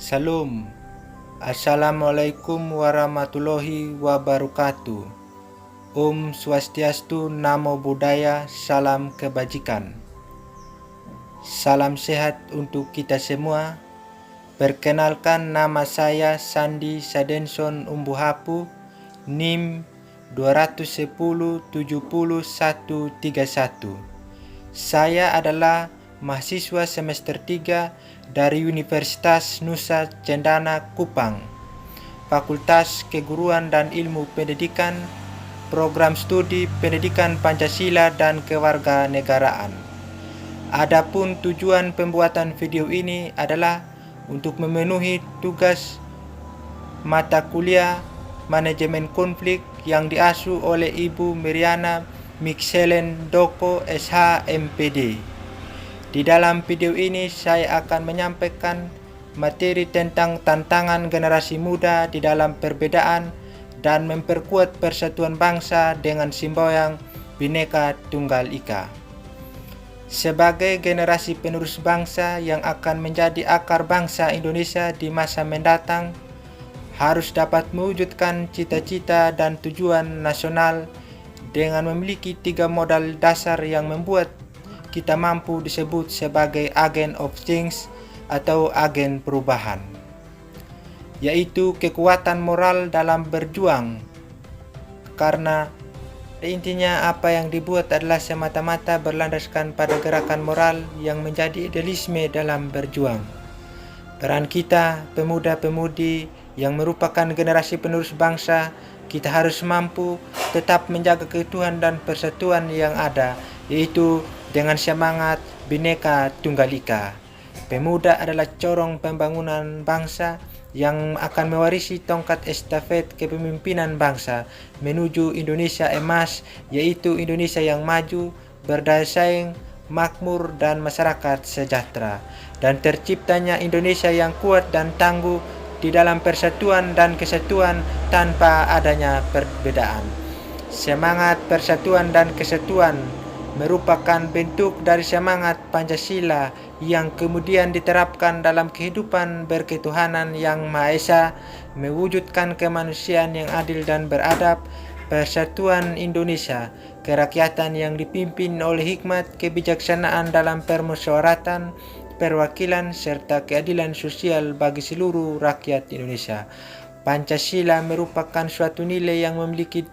Salam. Assalamualaikum warahmatullahi wabarakatuh. Om Swastiastu, Namo Buddhaya, salam kebajikan. Salam sehat untuk kita semua. Perkenalkan, nama saya Sandi Sadenson Umbuhapu, NIM 210-70131. Saya adalah mahasiswa semester 3 dari Universitas Nusa Cendana Kupang, Fakultas Keguruan dan Ilmu Pendidikan, Program Studi Pendidikan Pancasila dan Kewarganegaraan. Adapun tujuan pembuatan video ini adalah untuk memenuhi tugas mata kuliah Manajemen Konflik yang diasuh oleh Ibu Meriana Mixelen Doko SH MPD. Di dalam video ini saya akan menyampaikan materi tentang tantangan generasi muda di dalam perbedaan dan memperkuat persatuan bangsa dengan semboyan Bhinneka Tunggal Ika. Sebagai generasi penerus bangsa yang akan menjadi akar bangsa Indonesia di masa mendatang, harus dapat mewujudkan cita-cita dan tujuan nasional dengan memiliki 3 modal dasar yang membuat kita mampu disebut sebagai agent of change atau agen perubahan, yaitu kekuatan moral dalam berjuang. Karena intinya apa yang dibuat adalah semata-mata berlandaskan pada gerakan moral yang menjadi idealisme dalam berjuang. Peran kita, pemuda-pemudi yang merupakan generasi penerus bangsa, kita harus mampu tetap menjaga keutuhan dan persatuan yang ada, yaitu dengan semangat Bhinneka Tunggal Ika. Pemuda adalah corong pembangunan bangsa yang akan mewarisi tongkat estafet kepemimpinan bangsa menuju Indonesia emas, yaitu Indonesia yang maju, berdaya saing, makmur, dan masyarakat sejahtera, dan terciptanya Indonesia yang kuat dan tangguh di dalam persatuan dan kesatuan tanpa adanya perbedaan. Semangat persatuan dan kesatuan merupakan bentuk dari semangat Pancasila yang kemudian diterapkan dalam kehidupan berketuhanan yang Maha Esa, mewujudkan kemanusiaan yang adil dan beradab, persatuan Indonesia, kerakyatan yang dipimpin oleh hikmat kebijaksanaan dalam permusyawaratan, perwakilan, serta keadilan sosial bagi seluruh rakyat Indonesia. Pancasila merupakan suatu nilai yang memiliki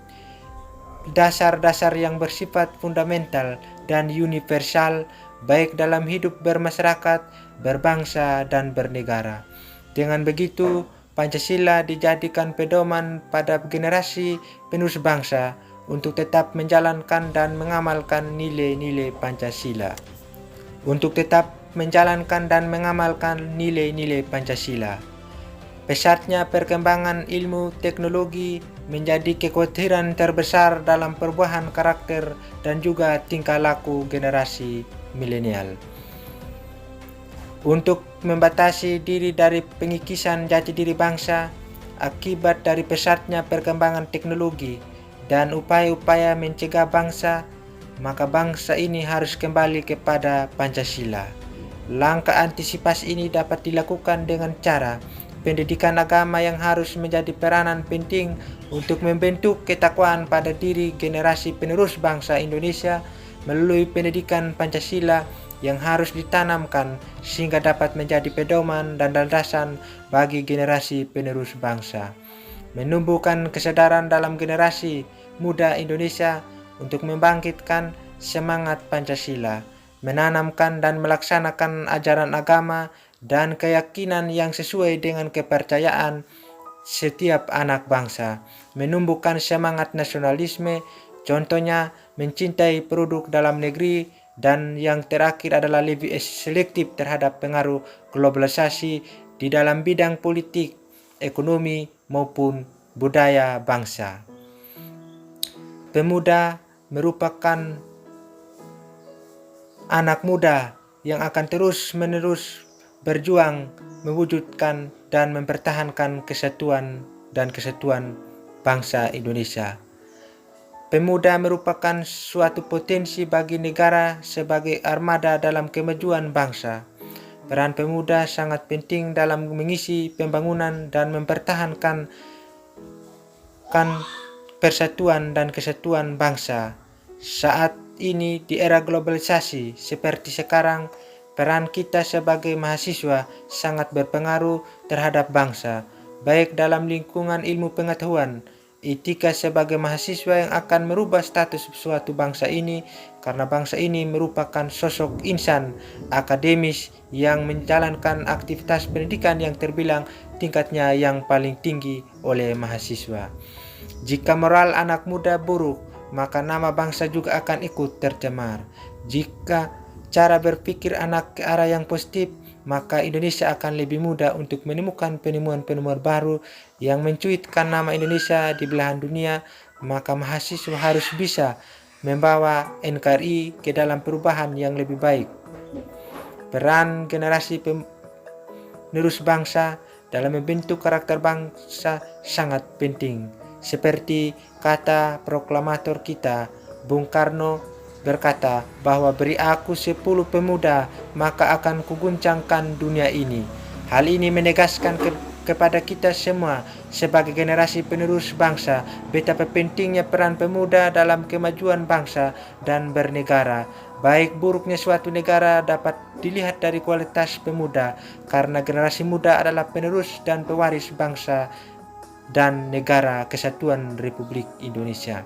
dasar-dasar yang bersifat fundamental dan universal baik dalam hidup bermasyarakat, berbangsa, dan bernegara. Dengan begitu, Pancasila dijadikan pedoman pada generasi penerus bangsa untuk tetap menjalankan dan mengamalkan nilai-nilai Pancasila. Untuk tetap menjalankan dan mengamalkan nilai-nilai Pancasila. Pesatnya perkembangan ilmu teknologi menjadi kekhawatiran terbesar dalam perubahan karakter dan juga tingkah laku generasi milenial. Untuk membatasi diri dari pengikisan jati diri bangsa akibat dari pesatnya perkembangan teknologi dan upaya-upaya mencegah bangsa, maka bangsa ini harus kembali kepada Pancasila. Langkah antisipasi ini dapat dilakukan dengan cara pendidikan agama yang harus menjadi peranan penting untuk membentuk ketakwaan pada diri generasi penerus bangsa Indonesia melalui pendidikan Pancasila yang harus ditanamkan sehingga dapat menjadi pedoman dan landasan bagi generasi penerus bangsa. Menumbuhkan kesadaran dalam generasi muda Indonesia untuk membangkitkan semangat Pancasila, menanamkan dan melaksanakan ajaran agama dan keyakinan yang sesuai dengan kepercayaan setiap anak bangsa, menumbuhkan semangat nasionalisme, contohnya mencintai produk dalam negeri, dan yang terakhir adalah lebih selektif terhadap pengaruh globalisasi di dalam bidang politik, ekonomi, maupun budaya bangsa. Pemuda merupakan anak muda yang akan terus-menerus berjuang mewujudkan dan mempertahankan kesatuan bangsa Indonesia. Pemuda merupakan suatu potensi bagi negara sebagai armada dalam kemajuan bangsa. Peran pemuda sangat penting dalam mengisi pembangunan dan mempertahankan persatuan dan kesatuan bangsa. Saat ini di era globalisasi seperti sekarang, peran kita sebagai mahasiswa sangat berpengaruh terhadap bangsa, baik dalam lingkungan ilmu pengetahuan, etika sebagai mahasiswa yang akan merubah status suatu bangsa ini, karena bangsa ini merupakan sosok insan akademis yang menjalankan aktivitas pendidikan yang terbilang tingkatnya yang paling tinggi oleh mahasiswa. Jika moral anak muda buruk, maka nama bangsa juga akan ikut tercemar. Jika cara berpikir anak ke arah yang positif, maka Indonesia akan lebih mudah untuk menemukan penemuan-penemuan baru yang mencuitkan nama Indonesia di belahan dunia. Maka mahasiswa harus bisa membawa NKRI ke dalam perubahan yang lebih baik. Peran generasi penerus bangsa dalam membentuk karakter bangsa sangat penting. Seperti kata proklamator kita, Bung Karno berkata bahwa beri aku 10 pemuda maka akan kuguncangkan dunia ini. Hal ini menegaskan kepada kita semua sebagai generasi penerus bangsa betapa pentingnya peran pemuda dalam kemajuan bangsa dan bernegara. Baik buruknya suatu negara dapat dilihat dari kualitas pemuda, karena generasi muda adalah penerus dan pewaris bangsa dan negara kesatuan Republik Indonesia.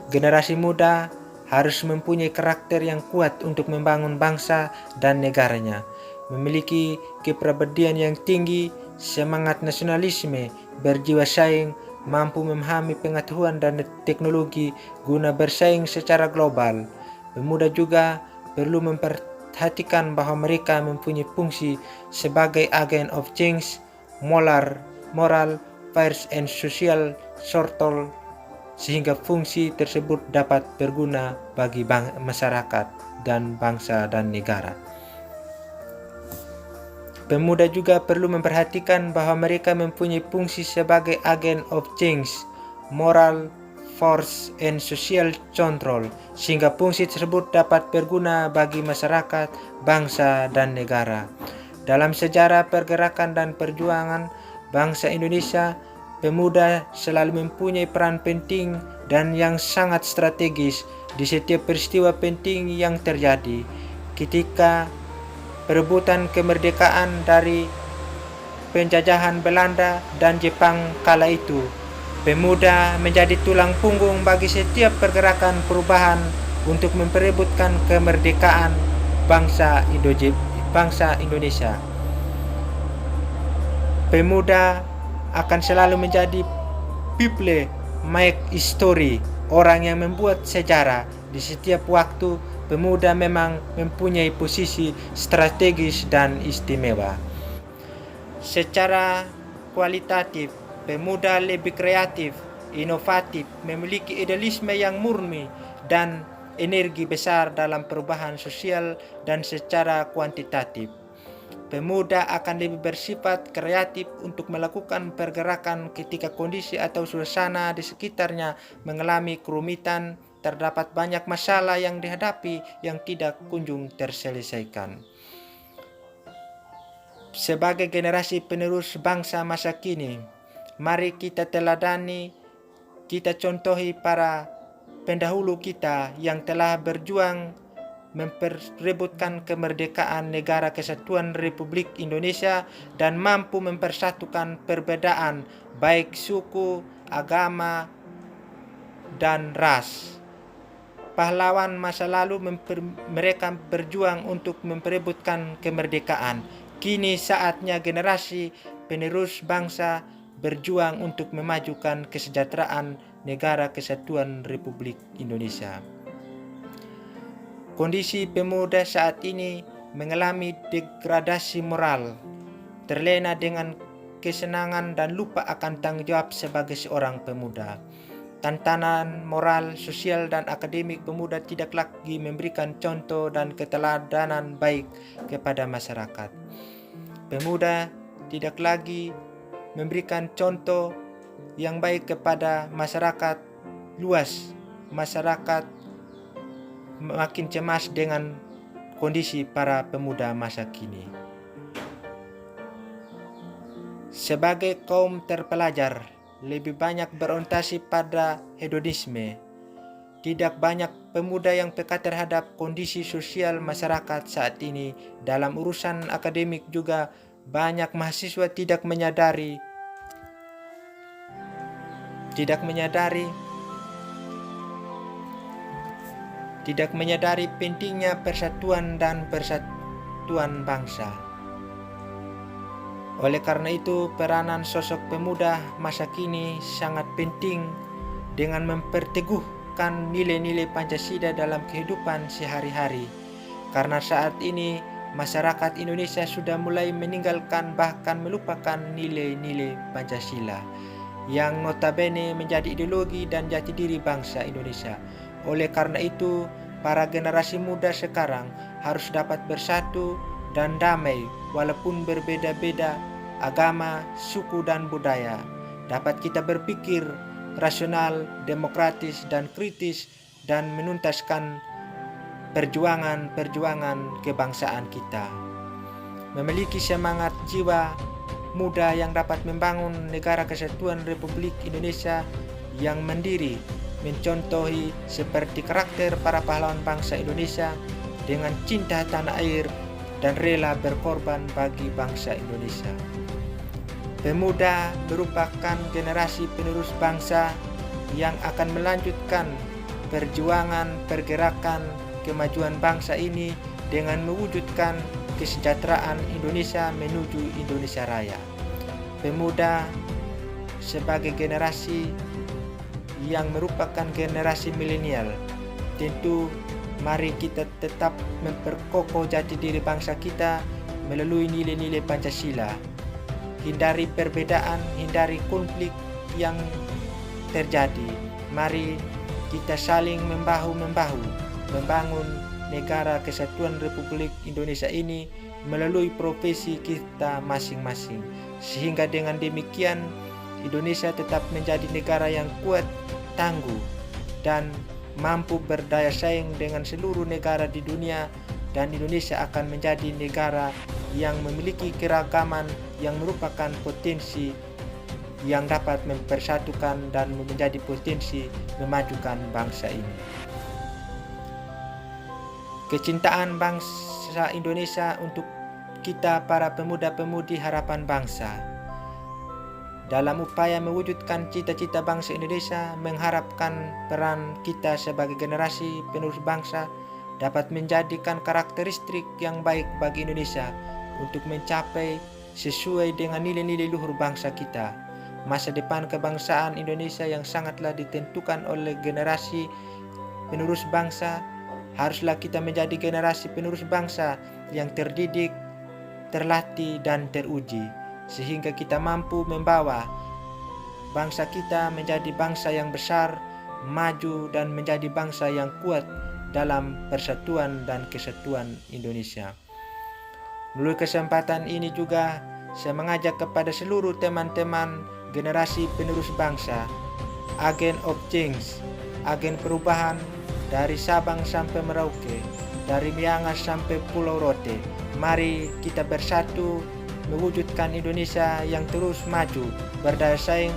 Generasi muda harus mempunyai karakter yang kuat untuk membangun bangsa dan negaranya, memiliki kepribadian yang tinggi, semangat nasionalisme, berjiwa saing, mampu memahami pengetahuan dan teknologi guna bersaing secara global. Pemuda juga perlu memperhatikan bahwa mereka mempunyai fungsi sebagai agen of change, moral, fairs and social sortol, sehingga fungsi tersebut dapat berguna bagi masyarakat dan bangsa dan negara. Pemuda juga perlu memperhatikan bahwa mereka mempunyai fungsi sebagai agen of change, moral, force, and social control, sehingga fungsi tersebut dapat berguna bagi masyarakat, bangsa, dan negara. Dalam sejarah pergerakan dan perjuangan bangsa Indonesia, pemuda selalu mempunyai peran penting dan yang sangat strategis di setiap peristiwa penting yang terjadi. Ketika perebutan kemerdekaan dari penjajahan Belanda dan Jepang kala itu, pemuda menjadi tulang punggung bagi setiap pergerakan perubahan untuk memperebutkan kemerdekaan bangsa Indonesia. Pemuda akan selalu menjadi people make history, orang yang membuat sejarah. Di setiap waktu, pemuda memang mempunyai posisi strategis dan istimewa. Secara kualitatif, pemuda lebih kreatif, inovatif, memiliki idealisme yang murni, dan energi besar dalam perubahan sosial. Dan secara kuantitatif, pemuda akan lebih bersifat kreatif untuk melakukan pergerakan ketika kondisi atau suasana di sekitarnya mengalami kerumitan, terdapat banyak masalah yang dihadapi yang tidak kunjung terselesaikan. Sebagai generasi penerus bangsa masa kini, mari kita teladani, kita contohi para pendahulu kita yang telah berjuang memperebutkan kemerdekaan negara kesatuan Republik Indonesia dan mampu mempersatukan perbedaan baik suku, agama, dan ras. Pahlawan masa lalu mereka berjuang untuk memperebutkan kemerdekaan. Kini saatnya generasi penerus bangsa berjuang untuk memajukan kesejahteraan negara kesatuan Republik Indonesia. Kondisi pemuda saat ini mengalami degradasi moral, terlena dengan kesenangan dan lupa akan tanggung jawab sebagai seorang pemuda. Tantangan moral, sosial, dan akademik pemuda tidak lagi memberikan contoh dan keteladanan baik kepada masyarakat. Pemuda tidak lagi memberikan contoh yang baik kepada masyarakat luas. Masyarakat makin cemas dengan kondisi para pemuda masa kini. Sebagai kaum terpelajar, lebih banyak berorientasi pada hedonisme. Tidak banyak pemuda yang peka terhadap kondisi sosial masyarakat saat ini. Dalam urusan akademik juga banyak mahasiswa tidak menyadari pentingnya persatuan dan persatuan bangsa. Oleh karena itu, peranan sosok pemuda masa kini sangat penting dengan memperteguhkan nilai-nilai Pancasila dalam kehidupan sehari-hari. Karena saat ini masyarakat Indonesia sudah mulai meninggalkan bahkan melupakan nilai-nilai Pancasila yang notabene menjadi ideologi dan jati diri bangsa Indonesia. Oleh karena itu, para generasi muda sekarang harus dapat bersatu dan damai walaupun berbeda-beda agama, suku, dan budaya. Dapat kita berpikir rasional, demokratis, dan kritis dan menuntaskan perjuangan kebangsaan kita. Memiliki semangat jiwa muda yang dapat membangun negara kesatuan Republik Indonesia yang mandiri, mencontohi seperti karakter para pahlawan bangsa Indonesia dengan cinta tanah air dan rela berkorban bagi bangsa Indonesia. Pemuda merupakan generasi penerus bangsa yang akan melanjutkan pergerakan kemajuan bangsa ini dengan mewujudkan kesejahteraan Indonesia menuju Indonesia Raya. Pemuda sebagai generasi yang merupakan generasi milenial, tentu mari kita tetap memperkokoh jati diri bangsa kita melalui nilai-nilai Pancasila. Hindari perbedaan, hindari konflik yang terjadi. Mari kita saling membahu-membahu membangun negara kesatuan Republik Indonesia ini melalui profesi kita masing-masing. Sehingga dengan demikian Indonesia tetap menjadi negara yang kuat, tangguh, dan mampu berdaya saing dengan seluruh negara di dunia, dan Indonesia akan menjadi negara yang memiliki keragaman yang merupakan potensi yang dapat mempersatukan dan menjadi potensi memajukan bangsa ini. Kecintaan bangsa Indonesia untuk kita para pemuda-pemudi harapan bangsa. Dalam upaya mewujudkan cita-cita bangsa Indonesia, mengharapkan peran kita sebagai generasi penerus bangsa dapat menjadikan karakteristik yang baik bagi Indonesia untuk mencapai sesuai dengan nilai-nilai luhur bangsa kita. Masa depan kebangsaan Indonesia yang sangatlah ditentukan oleh generasi penerus bangsa. Haruslah kita menjadi generasi penerus bangsa yang terdidik, terlatih, dan teruji, sehingga kita mampu membawa bangsa kita menjadi bangsa yang besar, maju, dan menjadi bangsa yang kuat dalam persatuan dan kesatuan Indonesia. Melalui kesempatan ini juga saya mengajak kepada seluruh teman-teman generasi penerus bangsa, agen of change, agen perubahan dari Sabang sampai Merauke, dari Miangas sampai Pulau Rote. Mari kita bersatu mewujudkan Indonesia yang terus maju, berdaya saing.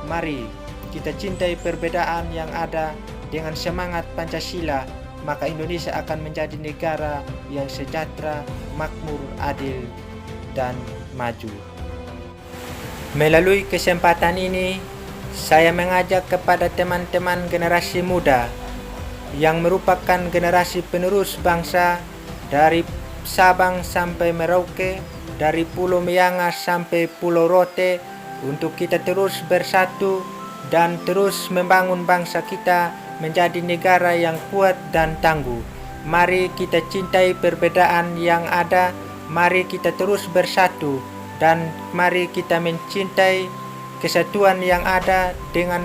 Mari kita cintai perbedaan yang ada dengan semangat Pancasila, maka Indonesia akan menjadi negara yang sejahtera, makmur, adil, dan maju. Melalui kesempatan ini, saya mengajak kepada teman-teman generasi muda yang merupakan generasi penerus bangsa dari Sabang sampai Merauke, dari Pulau Miangas sampai Pulau Rote, untuk kita terus bersatu dan terus membangun bangsa kita menjadi negara yang kuat dan tangguh. Mari kita cintai perbedaan yang ada, mari kita terus bersatu, dan mari kita mencintai kesatuan yang ada dengan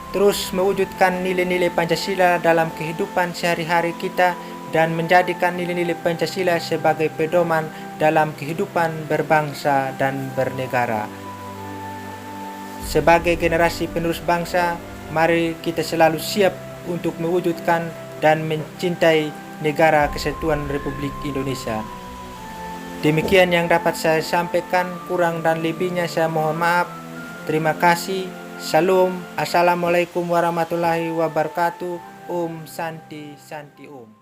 terus mewujudkan nilai-nilai Pancasila dalam kehidupan sehari-hari kita dan menjadikan nilai-nilai Pancasila sebagai pedoman dalam kehidupan berbangsa dan bernegara. Sebagai generasi penerus bangsa, mari kita selalu siap untuk mewujudkan dan mencintai Negara Kesatuan Republik Indonesia. Demikian yang dapat saya sampaikan, kurang dan lebihnya saya mohon maaf. Terima kasih. Salam. Assalamualaikum warahmatullahi wabarakatuh. Om Santi Santi Om.